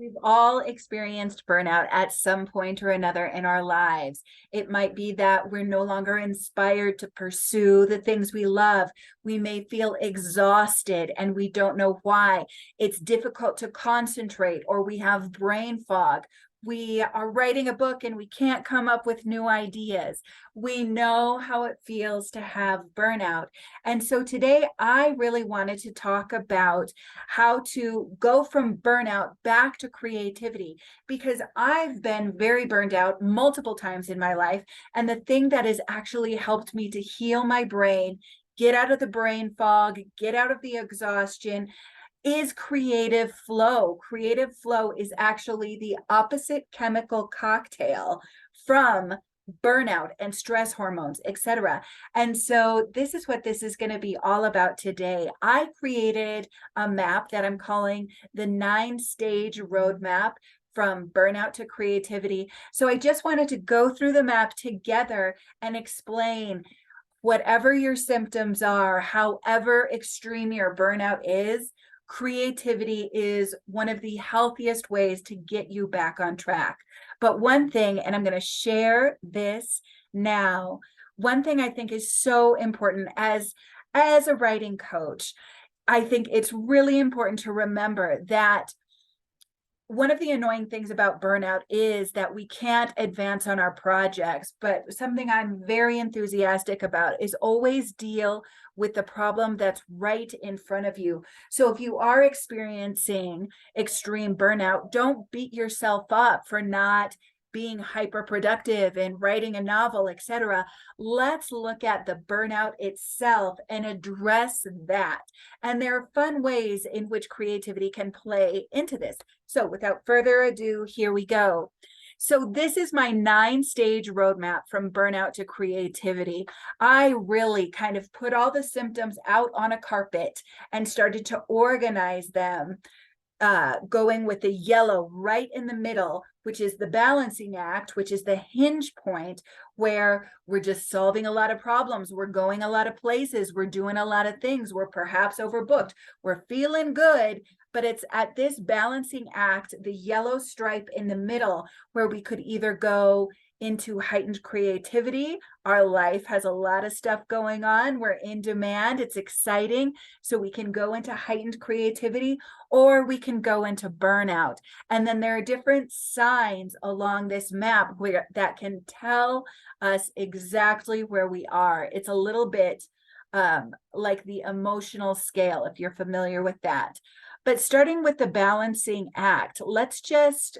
We've all experienced burnout at some point or another in our lives. It might be that we're no longer inspired to pursue the things we love. We may feel exhausted and we don't know why. It's difficult to concentrate, or we have brain fog. We are writing a book and we can't come up with new ideas. We know how it feels to have burnout. And so today I really wanted to talk about how to go from burnout back to creativity, because I've been very burned out multiple times in my life. And the thing that has actually helped me to heal my brain, get out of the brain fog, get out of the exhaustion, is creative flow. Creative flow is actually the opposite chemical cocktail from burnout and stress hormones, etc. And so this is what this is going to be all about today. I created a map that I'm calling the 9-stage roadmap from burnout to creativity. So I just wanted to go through the map together and explain whatever your symptoms are, however extreme your burnout is, creativity is one of the healthiest ways to get you back on track. But one thing, and I'm going to share this now, one thing I think is so important as a writing coach, I think it's really important to remember that one of the annoying things about burnout is that we can't advance on our projects, but something I'm very enthusiastic about is always deal with the problem that's right in front of you. So if you are experiencing extreme burnout, don't beat yourself up for not being hyper productive and writing a novel, etc. Let's look at the burnout itself and address that. And there are fun ways in which creativity can play into this. So without further ado, here we go. So this is my 9-stage roadmap from burnout to creativity. I really kind of put all the symptoms out on a carpet and started to organize them, going with the yellow right in the middle, which is the balancing act, which is the hinge point where we're just solving a lot of problems. We're going a lot of places. We're doing a lot of things. We're perhaps overbooked. We're feeling good, but it's at this balancing act, the yellow stripe in the middle, where we could either go into heightened creativity. Our life has a lot of stuff going on. We're in demand. It's exciting. So we can go into heightened creativity, or we can go into burnout. And then there are different signs along this map where that can tell us exactly where we are. It's a little bit like the emotional scale, if you're familiar with that. But starting with the balancing act, let's just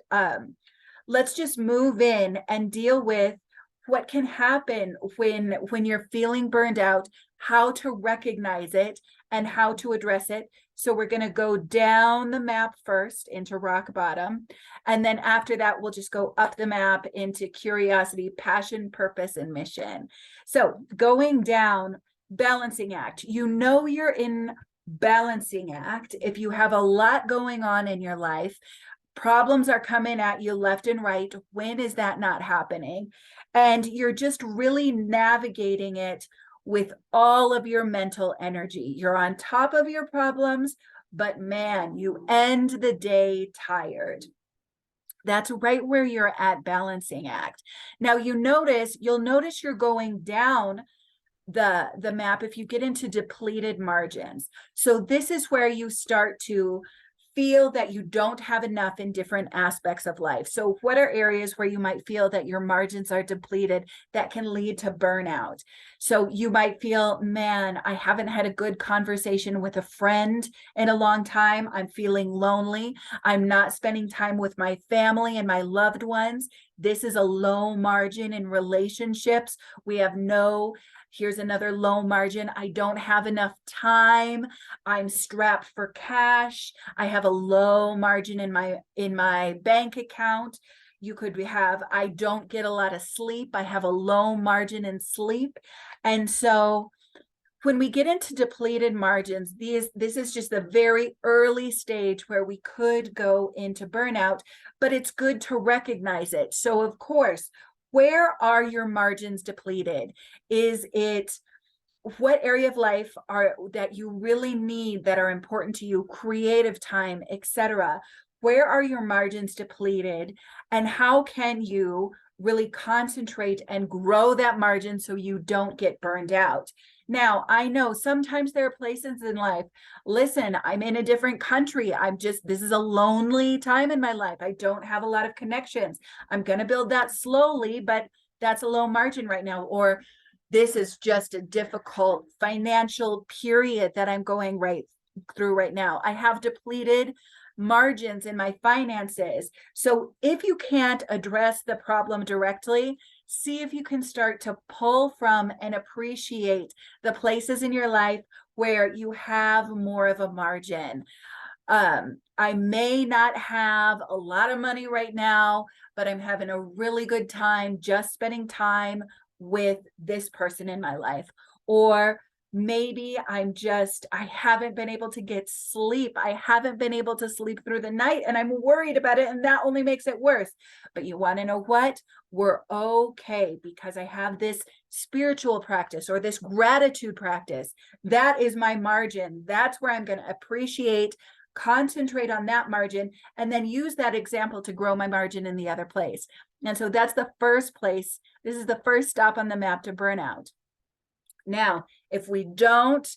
move in and deal with what can happen when you're feeling burned out, how to recognize it and how to address it. So we're going to go down the map first into rock bottom. And then after that, we'll just go up the map into curiosity, passion, purpose, and mission. So going down, balancing act. You know you're in balancing act if you have a lot going on in your life. Problems are coming at you left and right. When is that not happening? And you're just really navigating it with all of your mental energy. You're on top of your problems, but man, you end the day tired. That's right where you're at balancing act. Now you'll notice you're going down the map if you get into depleted margins. So this is where you start to feel that you don't have enough in different aspects of life. So what are areas where you might feel that your margins are depleted that can lead to burnout? So you might feel, man, I haven't had a good conversation with a friend in a long time. I'm feeling lonely. I'm not spending time with my family and my loved ones. This is a low margin in relationships. We have here's another low margin. I don't have enough time. I'm strapped for cash. I have a low margin in my bank account. You could have, I don't get a lot of sleep. I have a low margin in sleep. And so when we get into depleted margins, this is just the very early stage where we could go into burnout, but it's good to recognize it. So of course, where are your margins depleted? Is it what area of life that you really need, that are important to you, creative time, etc.? where are your margins depleted, and how can you really concentrate and grow that margin so you don't get burned out. Now, I know sometimes there are places in life, listen, I'm in a different country. This is a lonely time in my life. I don't have a lot of connections. I'm going to build that slowly, but that's a low margin right now. Or this is just a difficult financial period that I'm going right through right now. I have depleted margins in my finances. So if you can't address the problem directly, see if you can start to pull from and appreciate the places in your life where you have more of a margin. I may not have a lot of money right now, but I'm having a really good time just spending time with this person in my life. Or maybe I haven't been able to get sleep. I haven't been able to sleep through the night and I'm worried about it, and that only makes it worse. But you want to know what? We're okay because I have this spiritual practice or this gratitude practice. That is my margin. That's where I'm going to appreciate, concentrate on that margin, and then use that example to grow my margin in the other place. And so that's the first place. This is the first stop on the map to burnout. Now, if we don't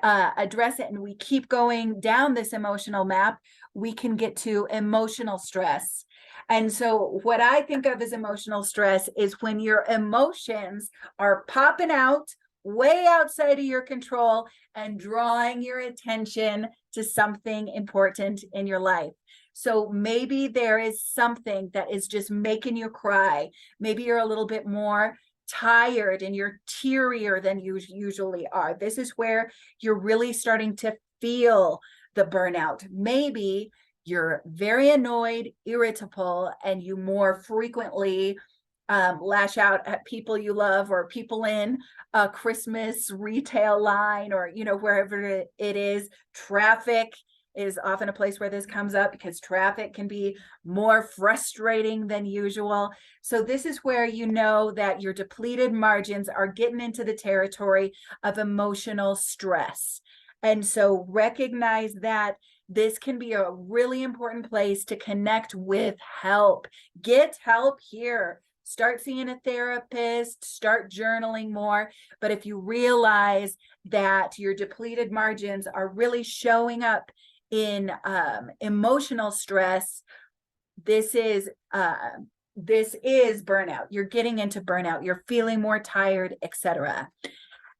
address it and we keep going down this emotional map, we can get to emotional stress. And so what I think of as emotional stress is when your emotions are popping out way outside of your control and drawing your attention to something important in your life. So maybe there is something that is just making you cry. Maybe you're a little bit more tired and you're tearier than you usually are. This is where you're really starting to feel the burnout. Maybe you're very annoyed, irritable, and you more frequently lash out at people you love or people in a Christmas retail line or, wherever it is. Traffic is often a place where this comes up because traffic can be more frustrating than usual. So this is where you know that your depleted margins are getting into the territory of emotional stress. And so recognize that this can be a really important place to connect with help. Get help here. Start seeing a therapist, start journaling more. But if you realize that your depleted margins are really showing up in emotional stress, this is burnout. You're getting into burnout. You're feeling more tired, etc.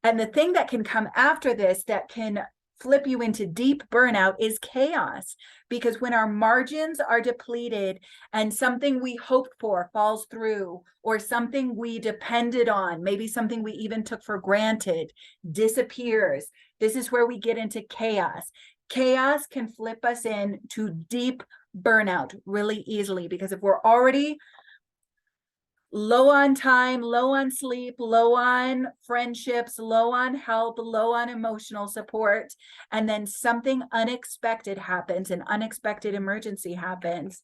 And the thing that can come after this that can flip you into deep burnout is chaos. Because when our margins are depleted and something we hoped for falls through, or something we depended on, maybe something we even took for granted, disappears, this is where we get into chaos. Chaos can flip us into deep burnout really easily, because if we're already low on time, low on sleep, low on friendships, low on help, low on emotional support, and then something unexpected happens, an unexpected emergency happens,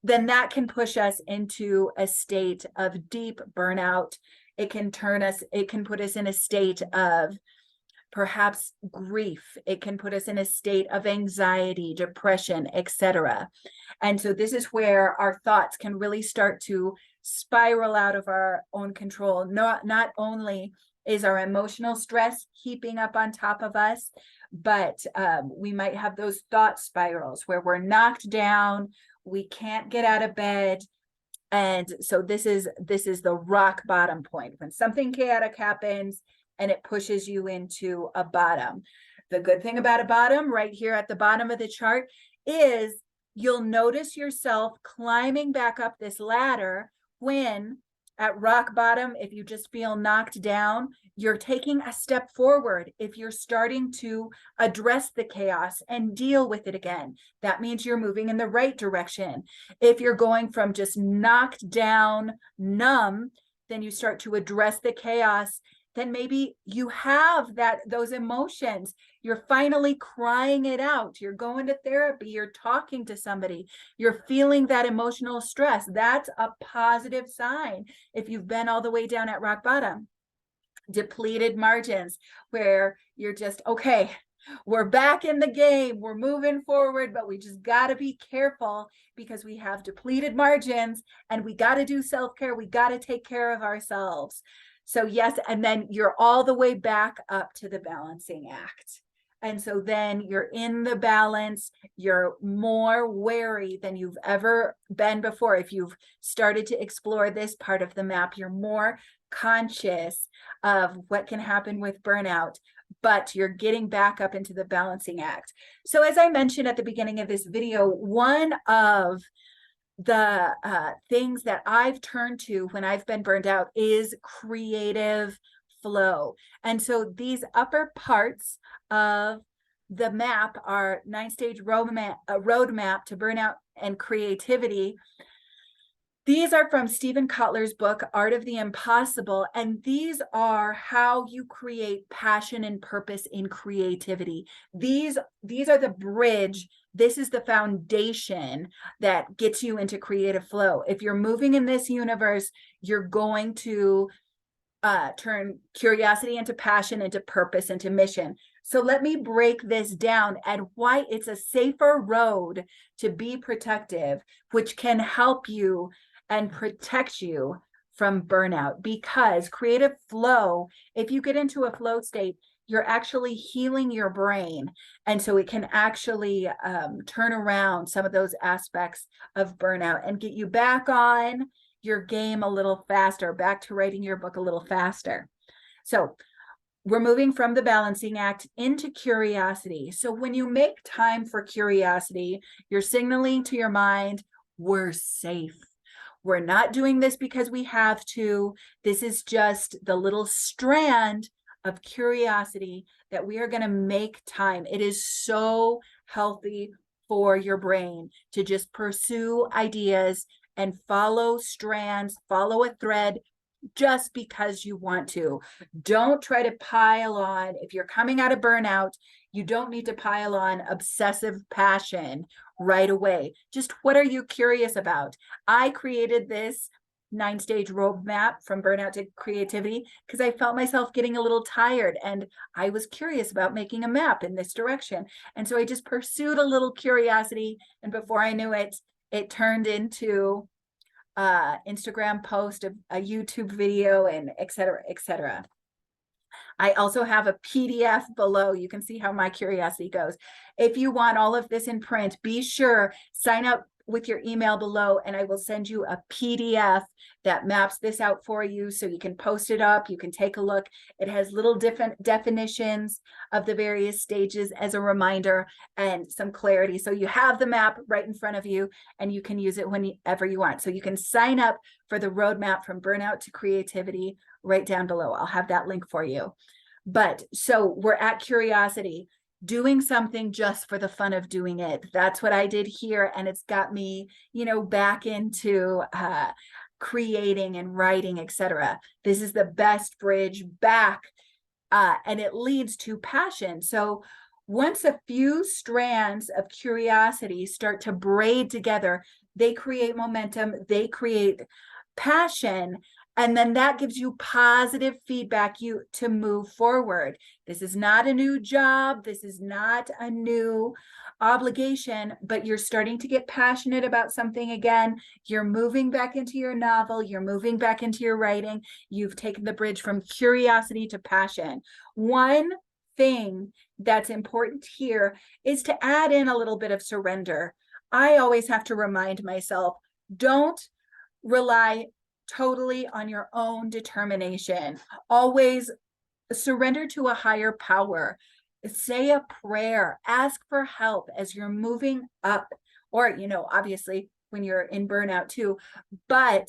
then that can push us into a state of deep burnout. It can put us in a state of perhaps grief. It can put us in a state of anxiety, depression, etc. And so this is where our thoughts can really start to spiral out of our own control. Not only is our emotional stress heaping up on top of us, but we might have those thought spirals where we're knocked down, we can't get out of bed. And so this is the rock bottom point, when something chaotic happens and it pushes you into a bottom. The good thing about a bottom right here at the bottom of the chart is you'll notice yourself climbing back up this ladder when at rock bottom, if you just feel knocked down, you're taking a step forward. If you're starting to address the chaos and deal with it again, that means you're moving in the right direction. If you're going from just knocked down, numb, then you start to address the chaos. Then maybe you have those emotions. You're finally crying it out. You're going to therapy. You're talking to somebody. You're feeling that emotional stress. That's a positive sign if you've been all the way down at rock bottom. Depleted margins, where you're just, okay, We're back in the game. We're moving forward, but we just got to be careful because we have depleted margins and we got to do self-care. We got to take care of ourselves. So yes, and then you're all the way back up to the balancing act. And so then you're in the balance, you're more wary than you've ever been before. If you've started to explore this part of the map, you're more conscious of what can happen with burnout, but you're getting back up into the balancing act. So as I mentioned at the beginning of this video, one of the things that I've turned to when I've been burned out is creative flow. And so these upper parts of the map are 9-stage roadmap to burnout and creativity. These are from Stephen Kotler's book, Art of the Impossible, and these are how you create passion and purpose in creativity. These are the bridge. This is the foundation that gets you into creative flow. If you're moving in this universe, you're going to turn curiosity into passion, into purpose, into mission. So let me break this down and why it's a safer road to be protective, which can help you and protect you from burnout. Because creative flow, if you get into a flow state, you're actually healing your brain. And so it can actually turn around some of those aspects of burnout and get you back on your game a little faster, back to writing your book a little faster. So we're moving from the balancing act into curiosity. So when you make time for curiosity, you're signaling to your mind, we're safe. We're not doing this because we have to. This is just the little strand of curiosity that we are going to make time. It is so healthy for your brain to just pursue ideas and follow strands, follow a thread just because you want to. Don't try to pile on. If you're coming out of burnout, you don't need to pile on obsessive passion right away. Just what are you curious about? I created this 9-stage roadmap from burnout to creativity because I felt myself getting a little tired and I was curious about making a map in this direction. And so I just pursued a little curiosity, and before I knew it, it turned into Instagram post, a YouTube video, and et cetera, et cetera. I also have a PDF below. You can see how my curiosity goes. If you want all of this in print, be sure, sign up with your email below and I will send you a PDF that maps this out for you so you can post it up, you can take a look. It has little different definitions of the various stages as a reminder and some clarity. So you have the map right in front of you and you can use it whenever you want. So you can sign up for the roadmap from burnout to creativity right down below. I'll have that link for you. But so we're at curiosity. Doing something just for the fun of doing it. That's what I did here. And it's got me, back into creating and writing, etc. This is the best bridge back. And it leads to passion. So once a few strands of curiosity start to braid together, they create momentum, they create passion. And then that gives you positive feedback to move forward. This is not a new job. This is not a new obligation, but you're starting to get passionate about something again. You're moving back into your novel. You're moving back into your writing. You've taken the bridge from curiosity to passion. One thing that's important here is to add in a little bit of surrender. I always have to remind myself, don't rely totally on your own determination. Always surrender to a higher power. Say a prayer, ask for help as you're moving up, or, obviously when you're in burnout too, but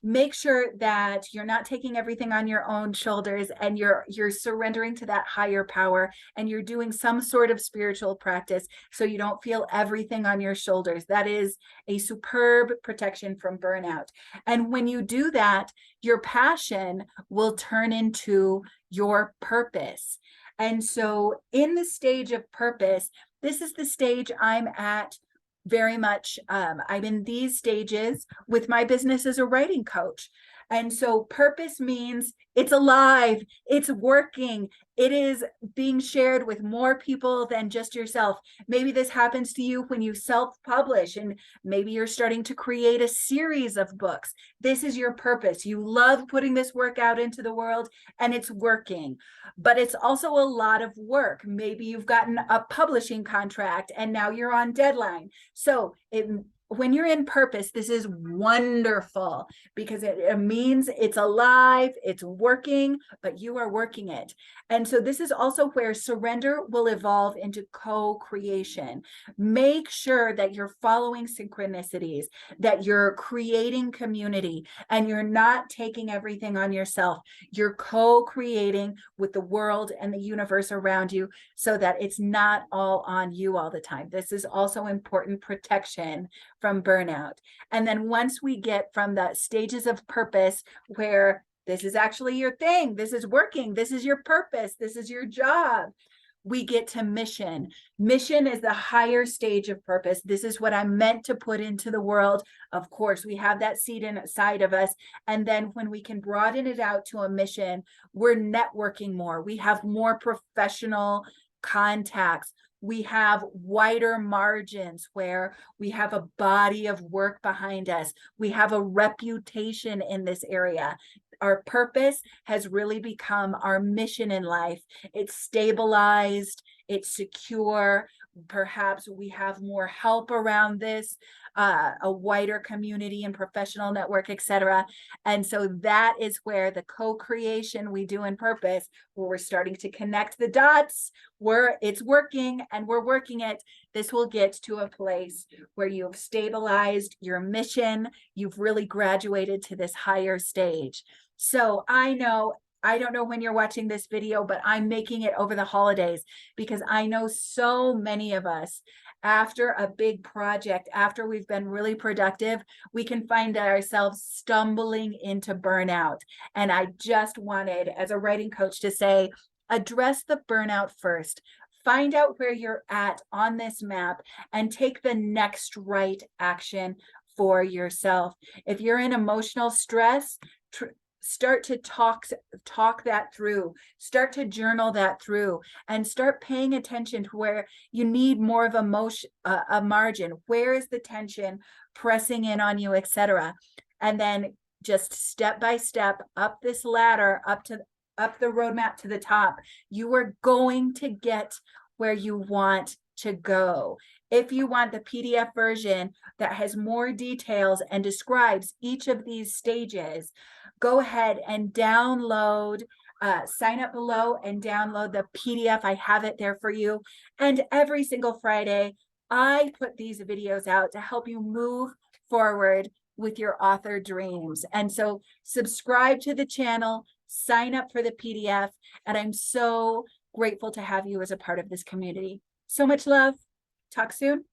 make sure that you're not taking everything on your own shoulders and you're surrendering to that higher power and you're doing some sort of spiritual practice so you don't feel everything on your shoulders. That is a superb protection from burnout. And when you do that, your passion will turn into your purpose. And so in the stage of purpose, this is the stage I'm at very much. I'm in these stages with my business as a writing coach. And so purpose means it's alive, it's working, it is being shared with more people than just yourself. Maybe this happens to you when you self-publish, and maybe you're starting to create a series of books. This is your purpose. You love putting this work out into the world and it's working, but it's also a lot of work. Maybe you've gotten a publishing contract and now you're on deadline. So when you're in purpose, this is wonderful because it means it's alive, it's working, but you are working it. And so this is also where surrender will evolve into co-creation. Make sure that you're following synchronicities, that you're creating community, and you're not taking everything on yourself. You're co-creating with the world and the universe around you so that it's not all on you all the time. This is also important protection from burnout. And then once we get from the stages of purpose where this is actually your thing, this is working, this is your purpose, this is your job, we get to mission. Mission is the higher stage of purpose. This is what I'm meant to put into the world. Of course, we have that seed inside of us. And then when we can broaden it out to a mission, we're networking more. We have more professional contacts. We have wider margins where we have a body of work behind us. We have a reputation in this area. Our purpose has really become our mission in life. It's stabilized, it's secure. Perhaps we have more help around this, a wider community and professional network, etc. And so that is where the co-creation we do in purpose, where we're starting to connect the dots, where it's working and we're working it. This will get to a place where you've stabilized your mission, you've really graduated to this higher stage. So I don't know when you're watching this video, but I'm making it over the holidays because I know so many of us, after a big project, after we've been really productive, we can find ourselves stumbling into burnout. And I just wanted, as a writing coach, to say, address the burnout first. Find out where you're at on this map and take the next right action for yourself. If you're in emotional stress, start to talk that through, start to journal that through, and start paying attention to where you need more of a margin. Where is the tension pressing in on you, etc. And then just step by step up this ladder, up the roadmap to the top, you are going to get where you want to go. If you want the PDF version that has more details and describes each of these stages, go ahead and download, sign up below and download the PDF. I have it there for you. And every single Friday, I put these videos out to help you move forward with your author dreams. And so subscribe to the channel, sign up for the PDF, and I'm so grateful to have you as a part of this community. So much love. Talk soon.